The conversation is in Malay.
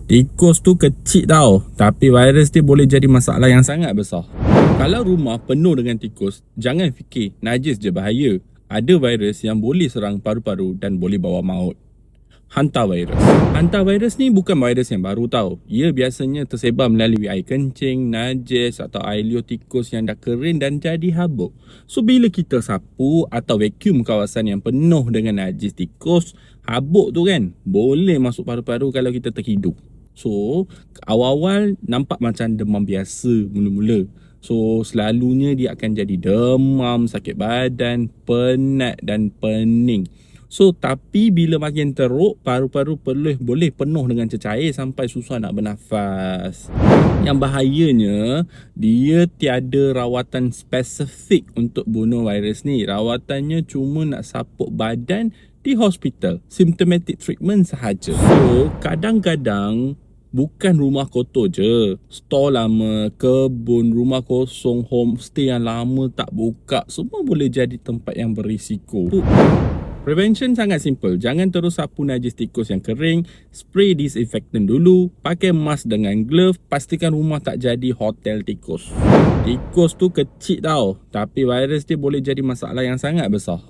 Tikus tu kecil tau, tapi virus dia boleh jadi masalah yang sangat besar. Kalau rumah penuh dengan tikus, jangan fikir najis je bahaya. Ada virus yang boleh serang paru-paru dan boleh bawa maut. Hantavirus. Hantavirus ni bukan virus yang baru tau. Ia biasanya tersebar melalui air kencing, najis atau air liur tikus yang dah kering dan jadi habuk. So bila kita sapu atau vacuum kawasan yang penuh dengan najis tikus, habuk tu kan boleh masuk paru-paru kalau kita terhidup. So awal-awal nampak macam demam biasa mula-mula. So selalunya dia akan jadi demam, sakit badan, penat dan pening. So tapi bila makin teruk, paru-paru boleh penuh dengan cecair sampai susah nak bernafas. Yang bahayanya, dia tiada rawatan spesifik untuk bunuh virus ni. Rawatannya cuma nak sapuk badan di hospital, symptomatic treatment sahaja. So kadang-kadang bukan rumah kotor je, store lama, kebun, rumah kosong, homestay yang lama tak buka, semua boleh jadi tempat yang berisiko. Prevention sangat simple. Jangan terus sapu najis tikus yang kering, spray disinfectant dulu, pakai mask dengan glove, pastikan rumah tak jadi hotel tikus. Tikus tu kecil tau, tapi virus dia boleh jadi masalah yang sangat besar.